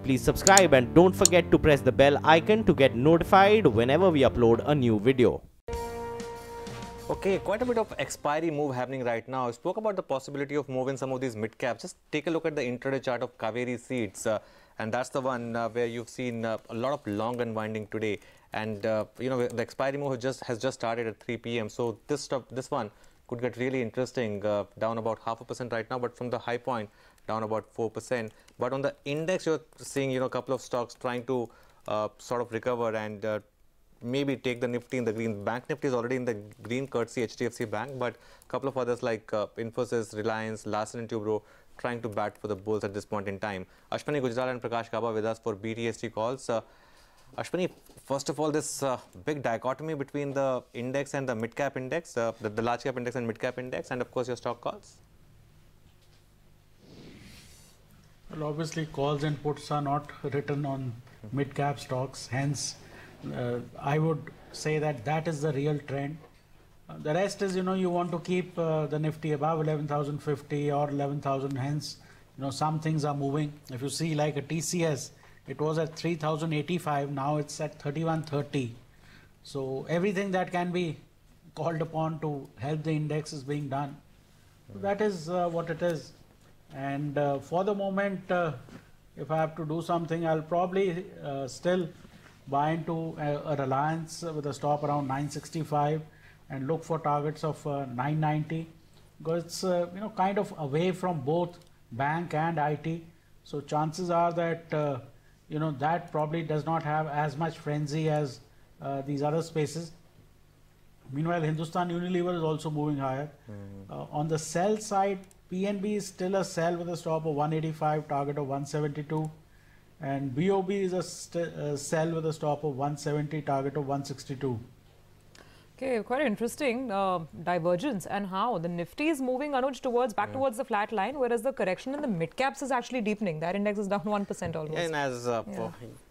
please subscribe and don't forget to press the bell icon to get notified whenever we upload a new video. Okay, quite a bit of expiry move happening right now. I spoke about the possibility of moving some of these mid-caps. Just take a look at the intraday chart of Kaveri Seeds. And that's the one where you've seen a lot of long unwinding today. And, you know, the expiry move has just started at 3 p.m. So this one could get really interesting, down about 0.5% right now, but from the high point, down about 4%. But on the index, you're seeing, you know, a couple of stocks trying to sort of recover and maybe take the Nifty in the green. Bank Nifty is already in the green, courtesy HDFC Bank, but a couple of others like Infosys, Reliance, Larsen & Toubro trying to bat for the bulls at this point in time. Ashwani Gujral and Prakash Kaba with us for BTST calls. Ashwani, first of all, this big dichotomy between the index and the mid-cap index, the large cap index and mid-cap index, and of course your stock calls. Well, obviously calls and puts are not written on mid-cap stocks, hence I would say that is the real trend. The rest is, you know, you want to keep the Nifty above 11,050 or 11,000, hence, you know, some things are moving. If you see like a TCS, it was at 3,085, now it's at 3,130. So everything that can be called upon to help the index is being done. So that is what it is. And for the moment, if I have to do something, I'll probably still buy into a Reliance with a stop around 965 and look for targets of 990, because it's you know, kind of away from both bank and IT. So chances are that you know, that probably does not have as much frenzy as these other spaces. Meanwhile, Hindustan Unilever is also moving higher. On the sell side, PNB is still a sell with a stop of 185, target of 172. And BOB is a sell with a stop of 170, target of 162. Okay, quite interesting divergence, and how the Nifty is moving, Anuj, back towards the flat line, whereas the correction in the mid caps is actually deepening. That index is down 1% almost. Yeah, and as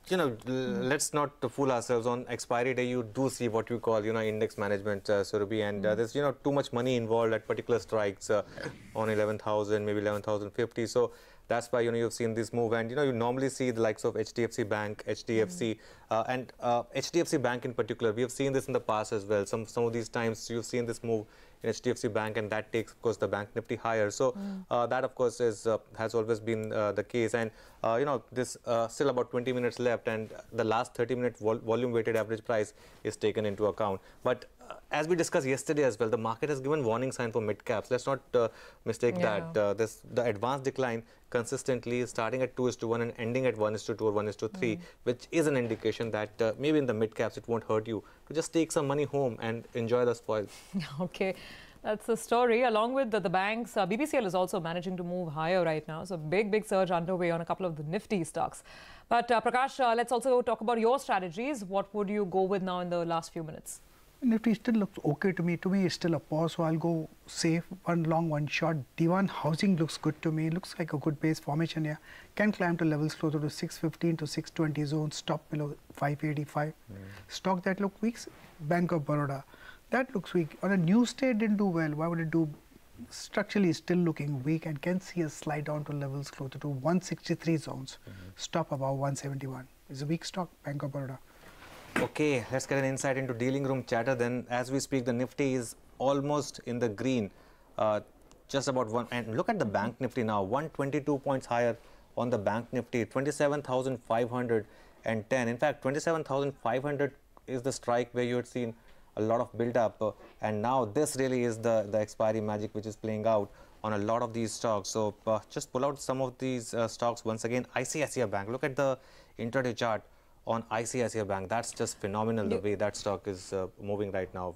you know, let's not fool ourselves. On expiry day, you do see what you call, you know, index management, Surabhi, and there's, you know, too much money involved at particular strikes on 11,000, maybe 11,050. So that's why, you know, you've seen this move, and you know, you normally see the likes of HDFC Bank, HDFC, and HDFC Bank in particular. We have seen this in the past as well. Some of these times you've seen this move in HDFC Bank, and that takes, of course, the Bank Nifty higher. So that, of course, is has always been the case. And you know, this still about 20 minutes left, and the last 30-minute volume-weighted average price is taken into account. But as we discussed yesterday as well, the market has given warning sign for mid caps. Let's not mistake that. The advanced decline consistently starting at 2:1 and ending at 1:2 or 1:3, which is an indication that maybe in the mid caps it won't hurt you to just take some money home and enjoy the spoils. Okay. That's the story. Along with the banks, BPCL is also managing to move higher right now. So big surge underway on a couple of the nifty stocks. But Prakash, let's also talk about your strategies. What would you go with now in the last few minutes? Nifty still looks okay to me. To me, it's still a pause, so I'll go safe, one long, one short. D1 housing looks good to me. Looks like a good base formation here. Can climb to levels closer to 615 to 620 zone. Stop below 585. Stock that look weak, Bank of Baroda. That looks weak. On a news day, it didn't do well. Why would it do? Structurally, still looking weak and can see a slide down to levels closer to 163 zones. Stop above 171. It's a weak stock, Bank of Baroda. Okay, let's get an insight into dealing room chatter. Then, as we speak, the Nifty is almost in the green, just about one. And look at the Bank Nifty now, 122 points higher on the Bank Nifty, 27,510. In fact, 27,500 is the strike where you had seen a lot of build-up, and now this really is the expiry magic which is playing out on a lot of these stocks. So just pull out some of these stocks once again. ICICI Bank, look at the intraday chart on ICICI Bank. That's just phenomenal, the way that stock is moving right now.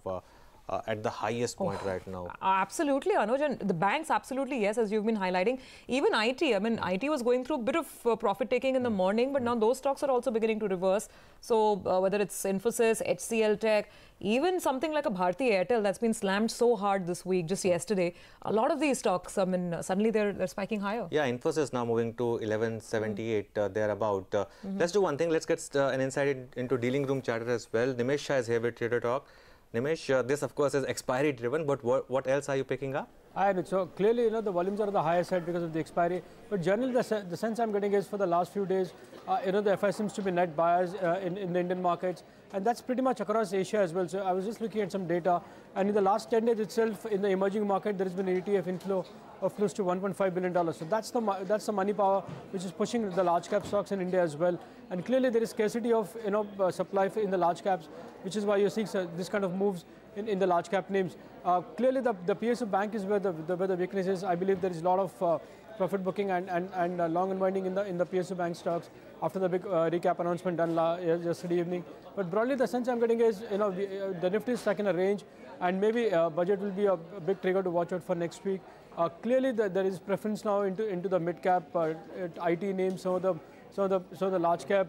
At the highest point right now. Absolutely, Anuj, and the banks absolutely, yes, as you've been highlighting. Even IT, I mean, IT was going through a bit of profit taking in the morning, but now those stocks are also beginning to reverse. So whether it's Infosys, HCL Tech, even something like a Bharti Airtel that's been slammed so hard this week, just yesterday, a lot of these stocks, I mean, suddenly they're spiking higher. Yeah, Infosys now moving to 1178 thereabout. Let's do one thing. Let's get an insight into dealing room chatter as well. Nimesh Shah is here with Trader Talk. Nimesh, this of course is expiry driven, but what else are you picking up? And so clearly, the volumes are on the higher side because of the expiry. But generally, the sense I'm getting is for the last few days, the FI seems to be net buyers in the Indian markets. And that's pretty much across Asia as well. So I was just looking at some data. And in the last 10 days itself, in the emerging market, there has been an ETF inflow of close to $1.5 billion. So that's the money power which is pushing the large cap stocks in India as well. And clearly, there is scarcity of supply in the large caps, which is why you're seeing this kind of moves in the large cap names. Clearly, the PSU bank is where the weakness is. I believe there is a lot of profit booking and long unwinding in the PSU bank stocks after the big recap announcement done yesterday evening. But broadly, the sense I'm getting is the Nifty is stuck in a range, and maybe budget will be a big trigger to watch out for next week. Clearly, there is preference now into the mid cap IT names. So the large cap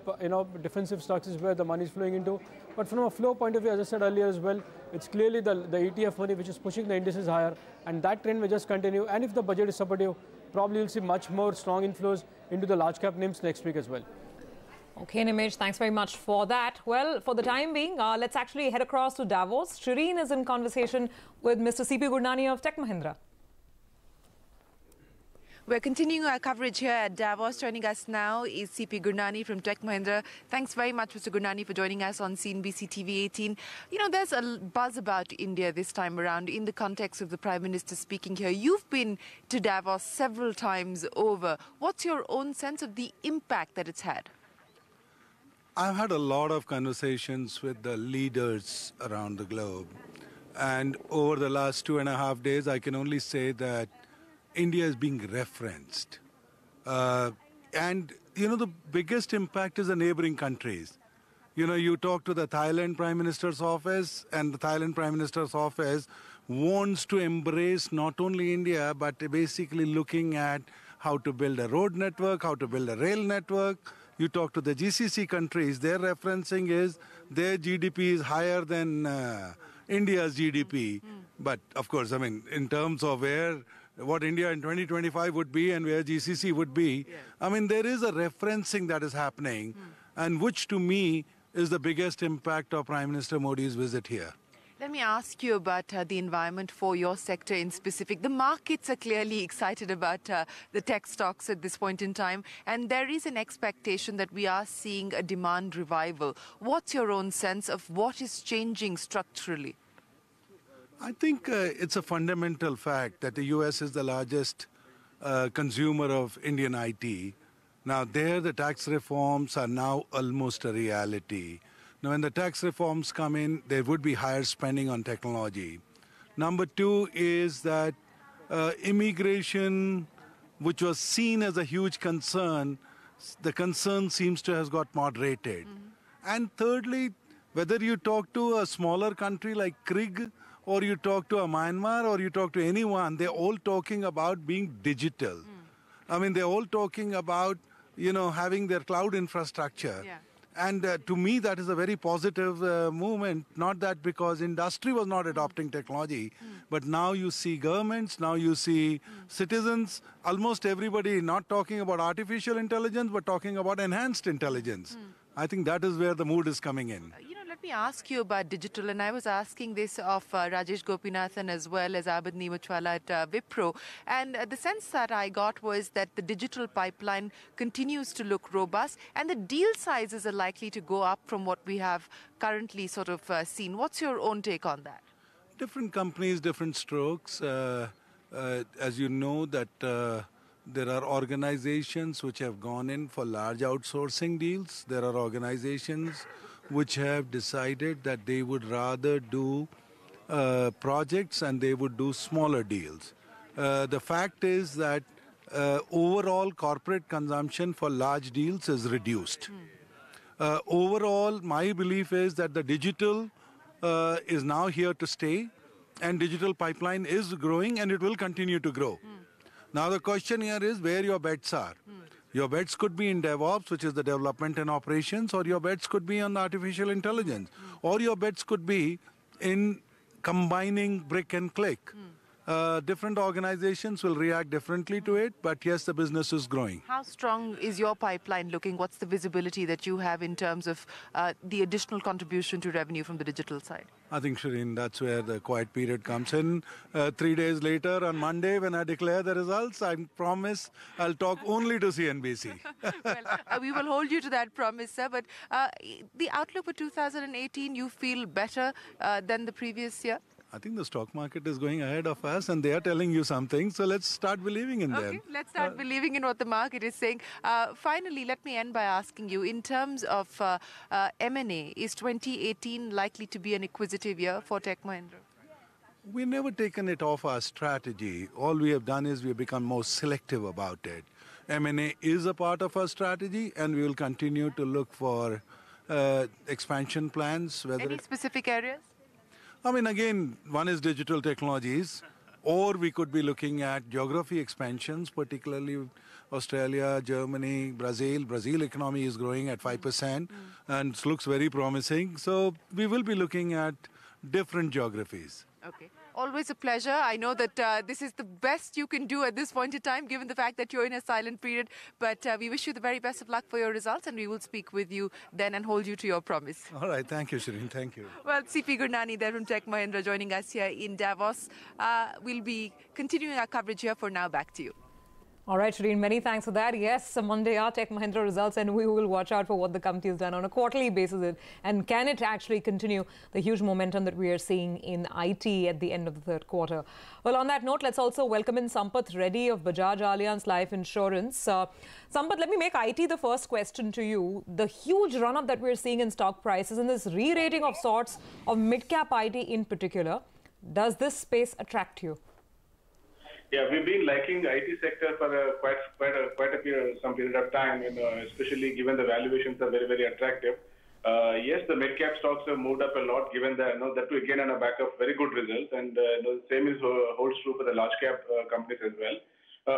defensive stocks is where the money is flowing into. But from a flow point of view, as I said earlier as well, it's clearly the ETF money which is pushing the indices higher, and that trend will just continue. And if the budget is supportive, probably you'll see much more strong inflows into the large cap names next week as well. Okay, Nimish, thanks very much for that. Well, for the time being, let's actually head across to Davos. Shireen is in conversation with Mr. C.P. Gurnani of Tech Mahindra. We're continuing our coverage here at Davos. Joining us now is C.P. Gurnani from Tech Mahindra. Thanks very much, Mr. Gurnani, for joining us on CNBC TV18. There's a buzz about India this time around in the context of the Prime Minister speaking here. You've been to Davos several times over. What's your own sense of the impact that it's had? I've had a lot of conversations with the leaders around the globe. And over the last 2.5 days, I can only say that India is being referenced. And the biggest impact is the neighboring countries. You talk to the Thailand Prime Minister's office, and the Thailand Prime Minister's office wants to embrace not only India, but basically looking at how to build a road network, how to build a rail network. You talk to the GCC countries, their referencing is their GDP is higher than India's GDP. But of course, in terms of what India in 2025 would be and where GCC would be, there is a referencing that is happening, and which to me is the biggest impact of Prime Minister Modi's visit here. Let me ask you about the environment for your sector in specific. The markets are clearly excited about the tech stocks at this point in time, and there is an expectation that we are seeing a demand revival. What's your own sense of what is changing structurally? I think it's a fundamental fact that the US is the largest consumer of Indian IT. Now, there the tax reforms are now almost a reality. Now, when the tax reforms come in, there would be higher spending on technology. Number two is that immigration, which was seen as a huge concern, the concern seems to have got moderated. And thirdly, whether you talk to a smaller country like Kyrgyzstan, or you talk to a Myanmar, or you talk to anyone, they're all talking about being digital. They're all talking about, having their cloud infrastructure. Yeah. And to me, that is a very positive movement, not that because industry was not adopting technology, but now you see governments, now you see citizens, almost everybody not talking about artificial intelligence, but talking about enhanced intelligence. I think that is where the mood is coming in. Let me ask you about digital, and I was asking this of Rajesh Gopinathan as well as Abid Neemachwala at Wipro, and the sense that I got was that the digital pipeline continues to look robust, and the deal sizes are likely to go up from what we have currently sort of seen. What's your own take on that? Different companies, different strokes. As you know that there are organizations which have gone in for large outsourcing deals. There are organizations which have decided that they would rather do projects and they would do smaller deals. The fact is that overall corporate consumption for large deals is reduced. Overall, my belief is that the digital is now here to stay, and digital pipeline is growing and it will continue to grow. Now the question here is where your bets are. Your bets could be in DevOps, which is the development and operations, or your bets could be on artificial intelligence, or your bets could be in combining brick and click. Different organizations will react differently to it, but yes, the business is growing. How strong is your pipeline looking? What's the visibility that you have in terms of the additional contribution to revenue from the digital side? I think, Shireen, that's where the quiet period comes in. 3 days later, on Monday, when I declare the results, I promise I'll talk only to CNBC. Well, we will hold you to that promise, sir. But the outlook for 2018, you feel better than the previous year? I think the stock market is going ahead of us and they are telling you something, so let's start believing in them. Okay, let's start believing in what the market is saying. Finally, let me end by asking you, in terms of M&A, is 2018 likely to be an acquisitive year for Tech Mahindra? We've never taken it off our strategy. All we have done is we've become more selective about it. M&A is a part of our strategy and we will continue to look for expansion plans. Any specific areas? I mean, again, one is digital technologies, or we could be looking at geography expansions, particularly Australia, Germany, Brazil. Brazil economy is growing at 5% and it looks very promising. So we will be looking at different geographies. Okay. Always a pleasure. I know that this is the best you can do at this point in time, given the fact that you're in a silent period. But we wish you the very best of luck for your results, and we will speak with you then and hold you to your promise. All right. Thank you, Shireen. Thank you. Well, CP Gurnani there from Tech Mahindra joining us here in Davos. We'll be continuing our coverage here. For now, back to you. All right, Shireen, many thanks for that. Yes, Monday are Tech Mahindra results, and we will watch out for what the company has done on a quarterly basis. And can it actually continue the huge momentum that we are seeing in IT at the end of the third quarter? Well, on that note, let's also welcome in Sampath Reddy of Bajaj Allianz Life Insurance. Sampath, let me make IT the first question to you. The huge run-up that we're seeing in stock prices and this re-rating of sorts of mid-cap IT in particular, does this space attract you? Yeah, we've been liking the IT sector for quite a period, some period of time, especially given the valuations are very, very attractive. Yes, the mid-cap stocks have moved up a lot, given that, that too again on the back of very good results, and the same holds true for the large-cap companies as well.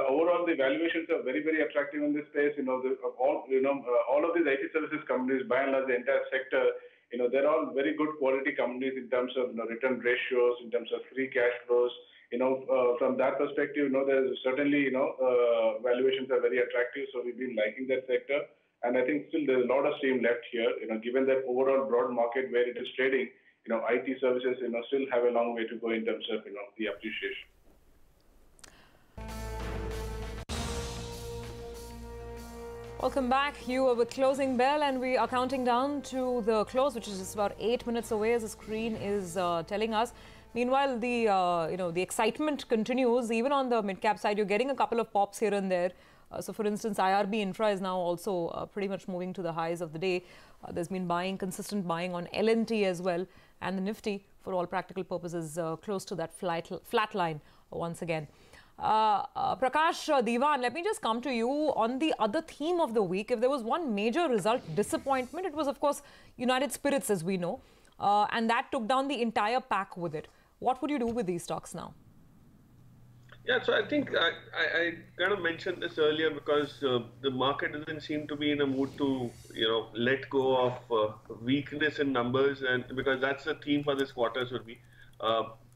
Overall, the valuations are very, very attractive in this space. All of these IT services companies, by and large, the entire sector, they're all very good quality companies in terms of return ratios, in terms of free cash flows. From that perspective, there's certainly, valuations are very attractive. So we've been liking that sector. And I think still there's a lot of steam left here, given that overall broad market where it is trading, IT services, still have a long way to go in terms of, the appreciation. Welcome back. You are with Closing Bell, and we are counting down to the close, which is just about 8 minutes away, as the screen is telling us. Meanwhile, the excitement continues. Even on the mid-cap side, you're getting a couple of pops here and there. So, for instance, IRB Infra is now also pretty much moving to the highs of the day. There's been consistent buying on L&T as well. And the Nifty, for all practical purposes, close to that flat line once again. Prakash Diwan, let me just come to you on the other theme of the week. If there was one major result disappointment, it was, of course, United Spirits, as we know. And that took down the entire pack with it. What would you do with these stocks now? Yeah, so I think I kind of mentioned this earlier because the market doesn't seem to be in a mood to, let go of weakness in numbers, and because that's the theme for this quarter should be.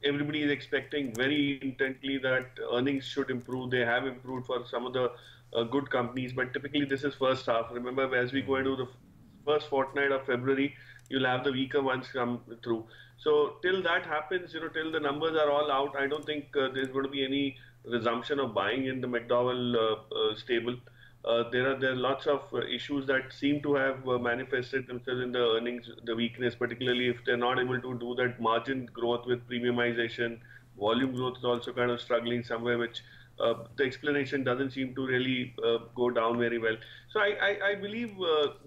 Everybody is expecting very intently that earnings should improve. They have improved for some of the good companies, but typically this is first half. Remember, as we go into the first fortnight of February, you'll have the weaker ones come through. So till that happens, till the numbers are all out, I don't think there's going to be any resumption of buying in the McDowell stable. There are lots of issues that seem to have manifested themselves in the earnings, the weakness, particularly if they're not able to do that margin growth with premiumization. Volume growth is also kind of struggling somewhere, which the explanation doesn't seem to really go down very well. So I believe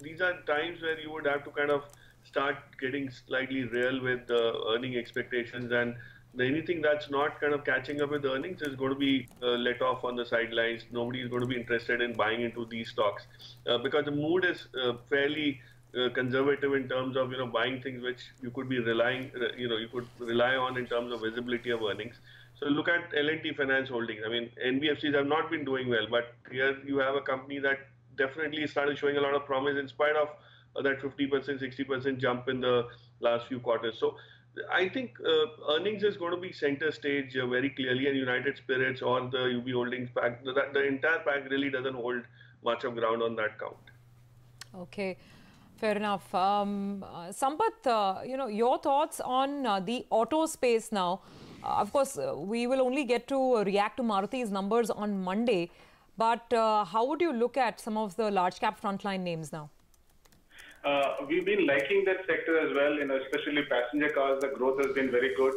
these are times where you would have to kind of start getting slightly real with earning expectations, and anything that's not kind of catching up with earnings is going to be let off on the sidelines. Nobody is going to be interested in buying into these stocks because the mood is fairly conservative in terms of buying things which you could be relying you could rely on in terms of visibility of earnings. So look at L&T Finance Holdings. I mean, NBFCs have not been doing well, but here you have a company that definitely started showing a lot of promise in spite of that 50%, 60% jump in the last few quarters. So I think earnings is going to be center stage very clearly, and United Spirits or the UB Holdings pack, the entire pack really doesn't hold much of ground on that count. Okay, fair enough. Sampath, your thoughts on the auto space now. Of course, we will only get to react to Maruti's numbers on Monday. But how would you look at some of the large cap frontline names now? We've been liking that sector as well, especially passenger cars. The growth has been very good.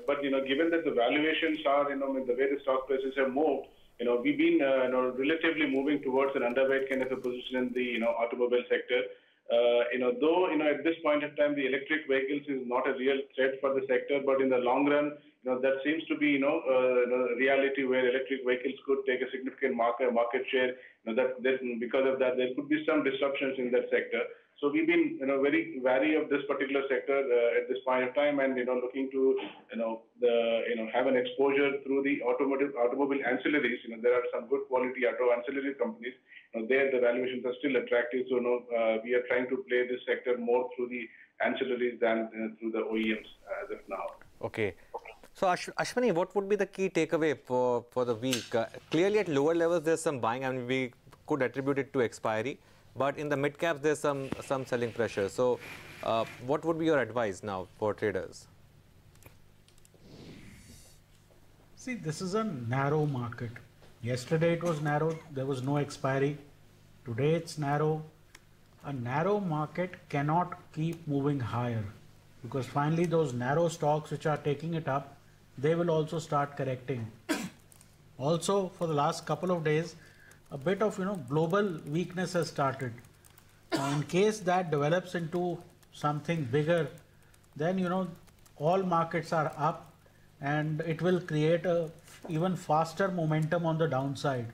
But, given that the valuations are, the way the stock prices have moved, we've been, relatively moving towards an underweight kind of a position in the, automobile sector. Though, at this point in time, the electric vehicles is not a real threat for the sector, but in the long run, that seems to be, a reality where electric vehicles could take a significant market share. Because of that, there could be some disruptions in that sector. So we've been, very wary of this particular sector at this point of time, and looking to, have an exposure through the automobile ancillaries. There are some good quality auto ancillary companies. There the valuations are still attractive. So we are trying to play this sector more through the ancillaries than through the OEMs as of now. Okay. So Ashwani, what would be the key takeaway for the week? Clearly at lower levels there's some buying, and we could attribute it to expiry. But in the mid caps there's some selling pressure. So what would be your advice now for traders? See, this is a narrow market. Yesterday it was narrow, there was no expiry. Today it's narrow. A narrow market cannot keep moving higher, because finally those narrow stocks which are taking it up, they will also start correcting. Also, for the last couple of days, a bit of global weakness has started. Now, in case that develops into something bigger, then all markets are up, and it will create a even faster momentum on the downside.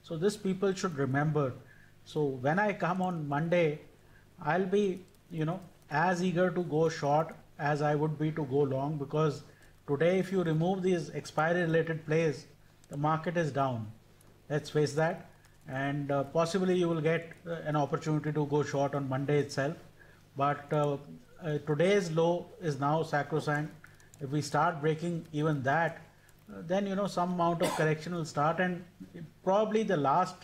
So this people should remember. So when I come on Monday, I'll be as eager to go short as I would be to go long, because today if you remove these expiry related plays, the market is down. Let's face that. And possibly you will get an opportunity to go short on Monday itself. But today's low is now sacrosanct. If we start breaking even that, then some amount of correction will start, and probably the last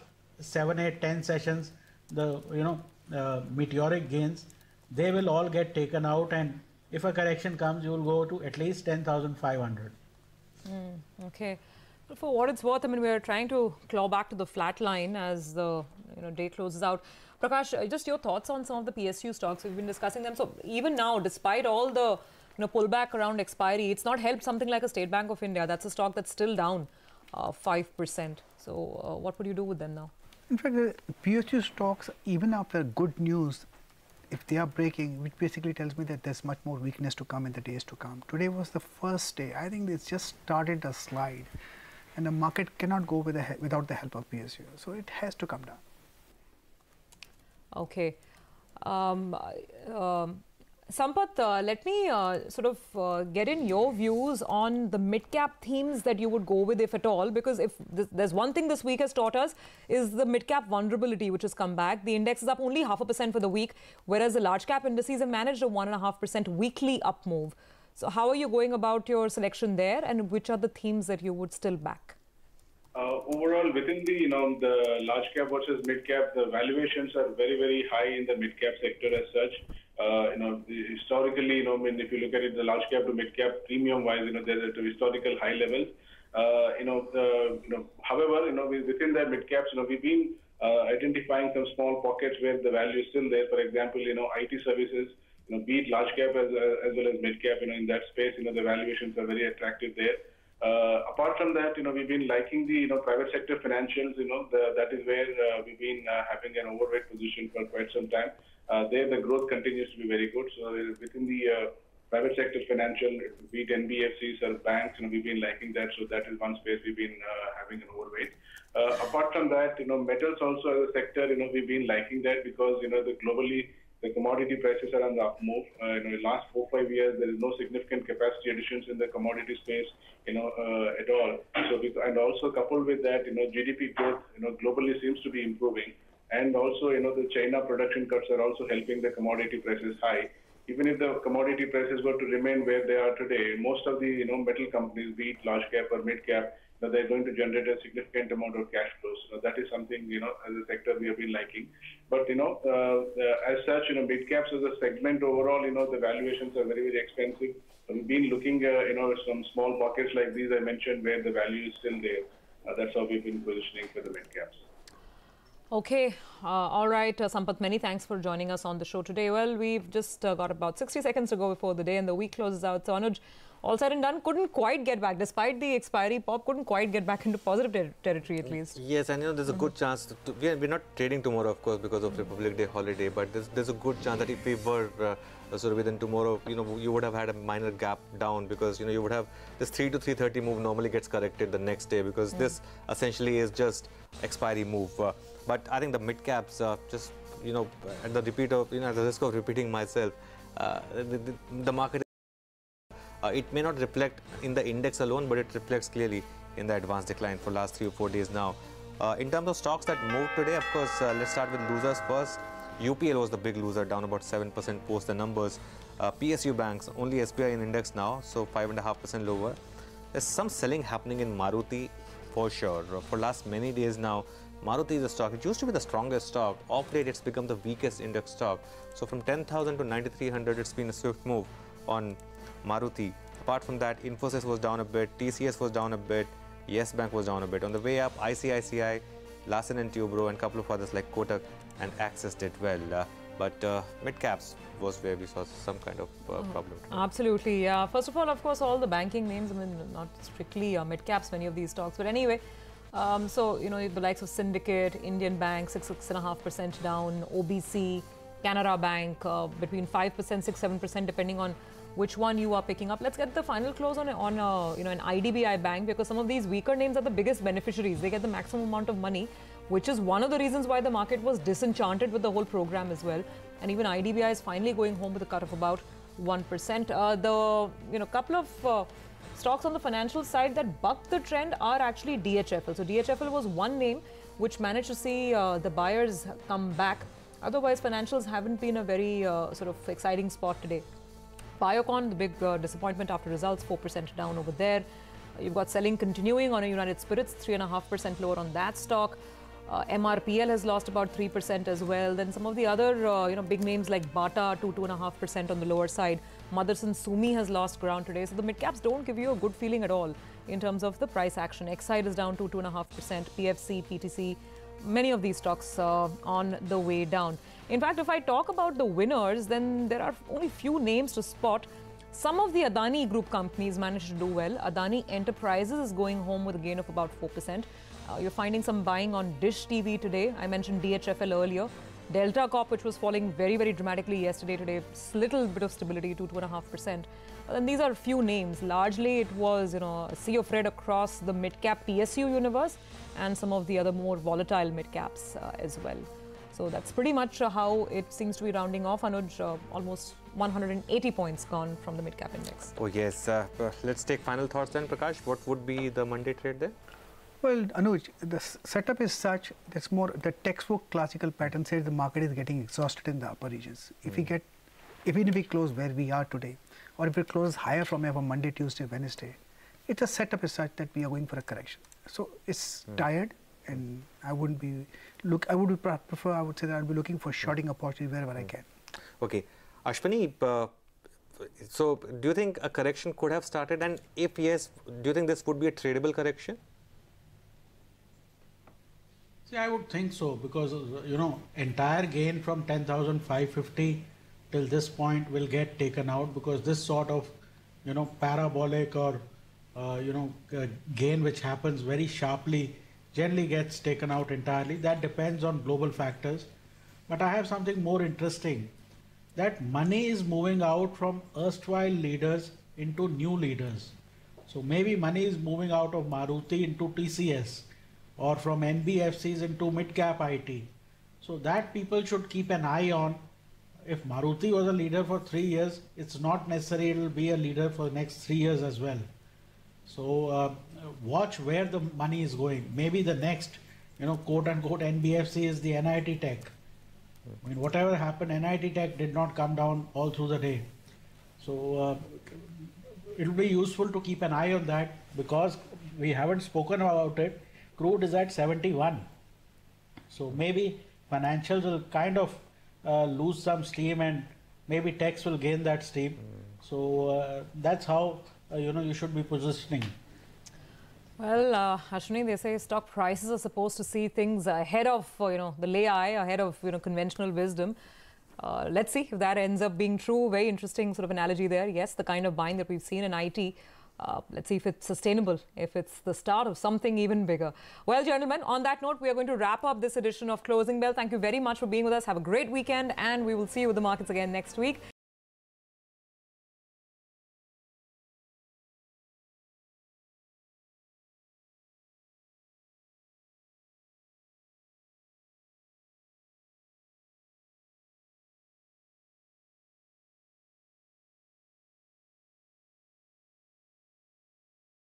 7, 8, 10 sessions, the meteoric gains, they will all get taken out, and if a correction comes, you will go to at least 10,500. Okay. For what it's worth, we are trying to claw back to the flat line as the day closes out. Prakash, just your thoughts on some of the PSU stocks. We've been discussing them. So even now, despite all the pullback around expiry, it's not helped something like a State Bank of India. That's a stock that's still down 5%. So what would you do with them now? In fact, the PSU stocks, even after good news, if they are breaking, which basically tells me that there's much more weakness to come in the days to come. Today was the first day. I think it's just started a slide, and the market cannot go without the help of PSU. So it has to come down. Okay. Sampath, let me get in your views on the mid-cap themes that you would go with, if at all, because if there's one thing this week has taught us is the mid-cap vulnerability, which has come back. The index is up only 0.5% for the week, whereas the large-cap indices have managed a 1.5% weekly up move. So how are you going about your selection there, and which are the themes that you would still back? Overall, within the the large cap versus mid cap, the valuations are very, very high in the mid cap sector as such. Historically, if you look at it, the large cap to mid cap premium wise, they're at historical high levels. However, within the mid caps, we've been identifying some small pockets where the value is still there. For example, IT services, be it large cap as well as mid cap, in that space, the valuations are very attractive there. Apart from that, we've been liking the private sector financials. That is where we've been having an overweight position for quite some time. There, the growth continues to be very good. So within the private sector financial, be it NBFCs or banks, we've been liking that. So that is one space we've been having an overweight. Apart from that, metals also as a sector, we've been liking that because globally the commodity prices are on the up move. In the last 4-5 years, there is no significant capacity additions in the commodity space, at all. So, and also coupled with that, GDP growth, globally seems to be improving. And also, the China production cuts are also helping the commodity prices high. even if the commodity prices were to remain where they are today, most of the metal companies, be it large cap or mid cap, they're going to generate a significant amount of cash flows. That is something as a sector we have been liking. But as such, mid caps as a segment overall, the valuations are very, very expensive. We've been looking some small pockets like these I mentioned where the value is still there. That's how we've been positioning for the mid caps. Okay, all right, Sampath, many thanks for joining us on the show today. Well, we've just got about 60 seconds to go before the day and the week closes out. So, Anuj, all said and done, couldn't quite get back, despite the expiry pop, couldn't quite get back into positive territory at least. Yes, and there's a good chance, we're not trading tomorrow, of course, because of Republic Day holiday, but there's a good chance that if we were sort of within tomorrow, you would have had a minor gap down, because you would have this 3 to 330 move normally gets corrected the next day, because this essentially is just expiry move. But I think the mid caps just at the repeat of at the risk of repeating myself, the market it may not reflect in the index alone, but it reflects clearly in the advanced decline for last 3 or 4 days now. In terms of stocks that moved today, of course, let's start with losers first. UPL was the big loser, down about 7% post the numbers. PSU banks, only SBI in index now, so 5.5% lower. There's some selling happening in Maruti for sure. For last many days now, Maruti is a stock. It used to be the strongest stock. Of late, it's become the weakest index stock. So from 10,000 to 9,300, it's been a swift move on Maruti. Apart from that, Infosys was down a bit, TCS was down a bit, Yes Bank was down a bit. On the way up, ICICI, Larsen & Toubro, and a couple of others like Kotak and Axis did well. But mid caps was where we saw some kind of problem. Absolutely, yeah. First of all, of course, all the banking names, I mean, not strictly mid caps, many of these stocks. But anyway, so, the likes of Syndicate, Indian Bank, 6.5% down, OBC, Canara Bank, between 5%, 6-7%, depending on which one you are picking up. Let's get the final close on an IDBI bank, because some of these weaker names are the biggest beneficiaries. They get the maximum amount of money, which is one of the reasons why the market was disenchanted with the whole program as well. And even IDBI is finally going home with a cut of about 1%. Couple of stocks on the financial side that bucked the trend are actually DHFL. So DHFL was one name which managed to see the buyers come back. Otherwise, financials haven't been a very sort of exciting spot today. Biocon, the big disappointment after results, 4% down over there. You've got selling continuing on a United Spirits, 3.5% lower on that stock. MRPL has lost about 3% as well. Then some of the other big names like Bata, 2.5% on the lower side. Motherson Sumi has lost ground today. So the mid caps don't give you a good feeling at all in terms of the price action. Exide is down to 2.5%. PFC, PTC, many of these stocks on the way down. In fact, if I talk about the winners, then there are only few names to spot. Some of the Adani Group companies managed to do well. Adani Enterprises is going home with a gain of about 4%. You're finding some buying on Dish TV today. I mentioned DHFL earlier. Delta Corp, which was falling very, very dramatically yesterday, today, little bit of stability, 2.5%. And these are few names. Largely, it was, a sea of red across the mid-cap PSU universe and some of the other more volatile mid-caps as well. So that's pretty much how it seems to be rounding off. Anuj, almost 180 points gone from the mid-cap index. Oh, yes. Let's take final thoughts then, Prakash. What would be the Monday trade there? Well, Anuj, the setup is such that's more the textbook classical pattern says the market is getting exhausted in the upper regions. Even if we close where we are today, or if it closes higher from here from Monday, Tuesday, Wednesday, the setup is such that we are going for a correction. So it's tired, and I would say that I would be looking for shorting opportunity wherever I can. Okay, Ashwani, so do you think a correction could have started, and if yes, do you think this would be a tradable correction? See, I would think so, because entire gain from 10,550 till this point will get taken out, because this sort of parabolic or gain which happens very sharply generally gets taken out entirely. That depends on global factors. But I have something more interesting, that money is moving out from erstwhile leaders into new leaders. So maybe money is moving out of Maruti into TCS, or from NBFCs into mid-cap IT. So that people should keep an eye on. If Maruti was a leader for 3 years, it's not necessary it will be a leader for the next 3 years as well. So watch where the money is going. Maybe the next, quote-unquote NBFC is the NIT Tech. I mean, whatever happened, NIT Tech did not come down all through the day. So it will be useful to keep an eye on that, because we haven't spoken about it. Crude is at 71. So maybe financials will kind of lose some steam, and maybe techs will gain that steam. So that's how you should be positioning. Well, Ashwani, they say stock prices are supposed to see things ahead of the lay eye, ahead of conventional wisdom. Let's see if that ends up being true. Very interesting sort of analogy there. Yes, the kind of buying that we've seen in IT. Let's see if it's sustainable, if it's the start of something even bigger. Well, gentlemen, on that note, we are going to wrap up this edition of Closing Bell. Thank you very much for being with us. Have a great weekend, and we will see you with the markets again next week.